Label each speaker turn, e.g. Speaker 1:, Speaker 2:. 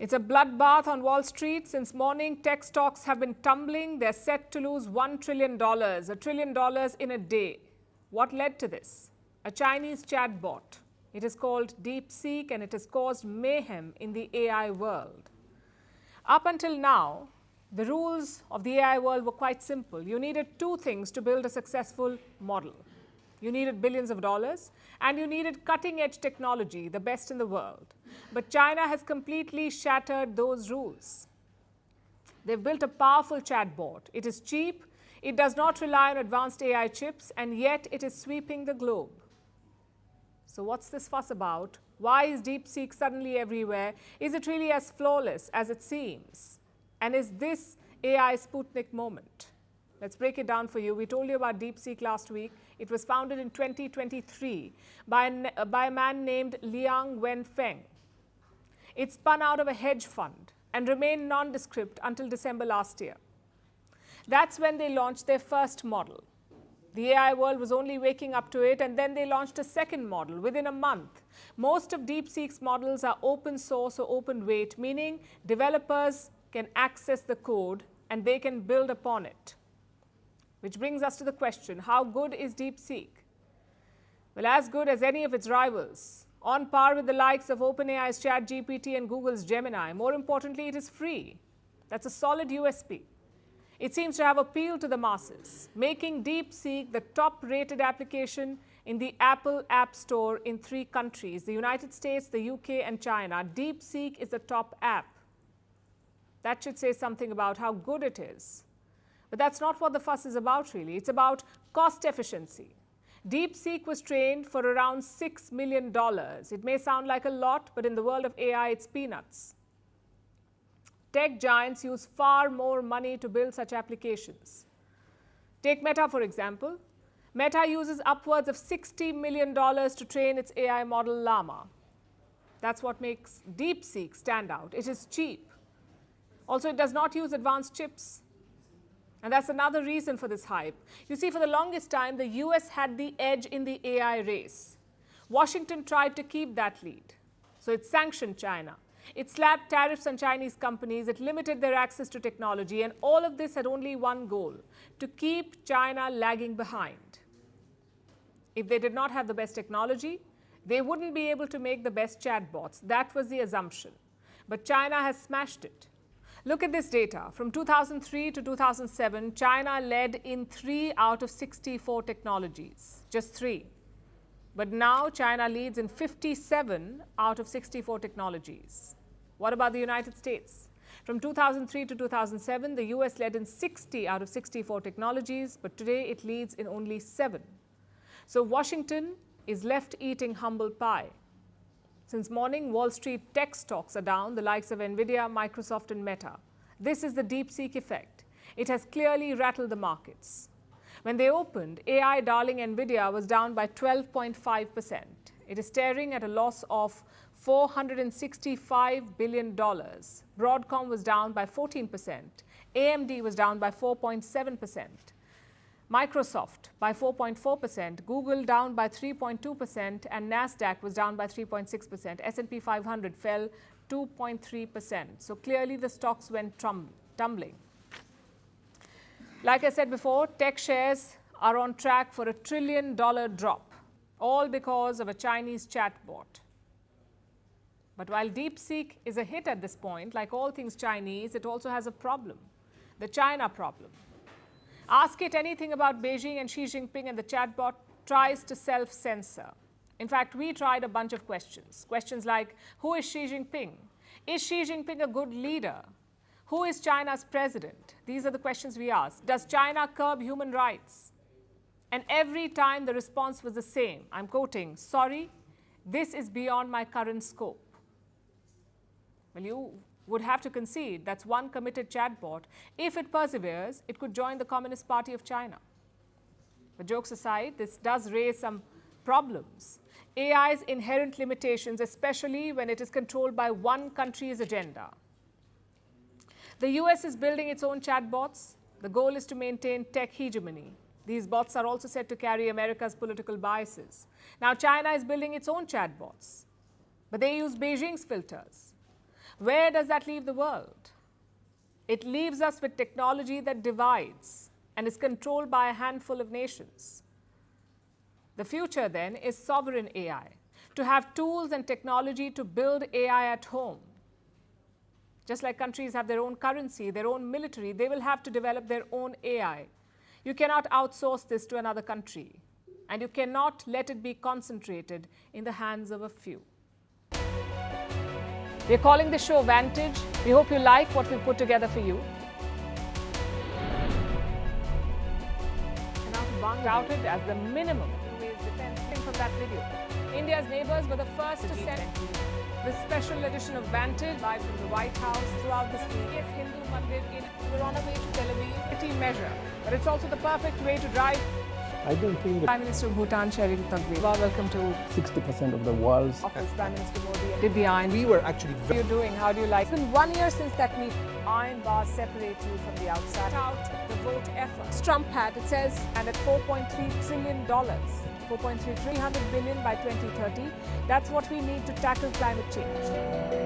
Speaker 1: It's a bloodbath on Wall Street. Since morning, tech stocks have been tumbling. They're set to lose $1 trillion, $1 trillion in a day. What led to this? A Chinese chatbot. It is called DeepSeek, and it has caused mayhem in the AI world. Up until now, the rules of the AI world were quite simple. You needed two things to build a successful model. You needed billions of dollars, and you needed cutting-edge technology, the best in the world. But China has completely shattered those rules. They've built a powerful chatbot. It is cheap, it does not rely on advanced AI chips, and yet it is sweeping the globe. So what's this fuss about? Why is DeepSeek suddenly everywhere? Is it really as flawless as it seems? And is this AI Sputnik moment? Let's break it down for you. We told you about DeepSeek last week. It was founded in 2023 by a man named Liang Wenfeng. It spun out of a hedge fund and remained nondescript until December last year. That's when they launched their first model. The AI world was only waking up to it, and then they launched a second model within a month. Most of DeepSeek's models are open source or open weight, meaning developers can access the code and they can build upon it. Which brings us to the question, how good is DeepSeek? Well, as good as any of its rivals, on par with the likes of OpenAI's ChatGPT and Google's Gemini. More importantly, it is free. That's a solid USP. It seems to have appealed to the masses, making DeepSeek the top-rated application in the Apple App Store in 3 countries, the United States, the UK, and China. DeepSeek is the top app. That should say something about how good it is. But that's not what the fuss is about, really. It's about cost efficiency. DeepSeek was trained for around $6 million. It may sound like a lot, but in the world of AI, it's peanuts. Tech giants use far more money to build such applications. Take Meta, for example. Meta uses upwards of $60 million to train its AI model Llama. That's what makes DeepSeek stand out. It is cheap. Also, it does not use advanced chips. And that's another reason for this hype. You see, for the longest time, the US had the edge in the AI race. Washington tried to keep that lead. So it sanctioned China. It slapped tariffs on Chinese companies. It limited their access to technology. And all of this had only one goal, to keep China lagging behind. If they did not have the best technology, they wouldn't be able to make the best chatbots. That was the assumption. But China has smashed it. Look at this data. From 2003 to 2007, China led in 3 out of 64 technologies, just 3. But now China leads in 57 out of 64 technologies. What about the United States? From 2003 to 2007, the US led in 60 out of 64 technologies, but today it leads in only 7. So Washington is left eating humble pie. Since morning, Wall Street tech stocks are down, the likes of Nvidia, Microsoft, and Meta. This is the DeepSeek effect. It has clearly rattled the markets. When they opened, AI darling Nvidia was down by 12.5%. It is staring at a loss of $465 billion. Broadcom was down by 14%. AMD was down by 4.7%. Microsoft by 4.4%, Google down by 3.2%, and NASDAQ was down by 3.6%. S&P 500 fell 2.3%. So clearly the stocks went tumbling. Like I said before, tech shares are on track for a $1 trillion drop, all because of a Chinese chatbot. But while DeepSeek is a hit at this point, like all things Chinese, it also has a problem, the China problem. Ask it anything about Beijing and Xi Jinping, and the chatbot tries to self-censor. In fact, we tried a bunch of questions. Questions like, who is Xi Jinping? Is Xi Jinping a good leader? Who is China's president? These are the questions we asked. Does China curb human rights? And every time the response was the same. I'm quoting, sorry, this is beyond my current scope. Well, you would have to concede that's one committed chatbot. If it perseveres, it could join the Communist Party of China. But jokes aside, this does raise some problems. AI's inherent limitations, especially when it is controlled by one country's agenda. The US is building its own chatbots. The goal is to maintain tech hegemony. These bots are also said to carry America's political biases. Now, China is building its own chatbots, but they use Beijing's filters. Where does that leave the world? It leaves us with technology that divides and is controlled by a handful of nations. The future then is sovereign AI, to have tools and technology to build AI at home. Just like countries have their own currency, their own military, they will have to develop their own AI. You cannot outsource this to another country, and you cannot let it be concentrated in the hands of a few. We're calling the show Vantage. We hope you like what we've put together for you. Touted as the minimum defense from that video. India's neighbors were the first to send this special edition of Vantage live from the White House throughout this week. Yes, Hindu Mandir we're on our way to Tel Aviv. City measure, but it's also the perfect way to drive.
Speaker 2: I don't think that
Speaker 1: Prime Minister of Bhutan, Sherin Tagwe. Welcome to
Speaker 2: 60% of the world's
Speaker 1: office. Prime Minister Modi did the iron.
Speaker 3: We were actually
Speaker 1: How are you doing? How do you like? It's been 1 year since that meeting. Iron bars separate you from the outside. Out the vote effort. Trump had, it says, and at $4.3 trillion. 300 billion by 2030. That's what we need to tackle climate change.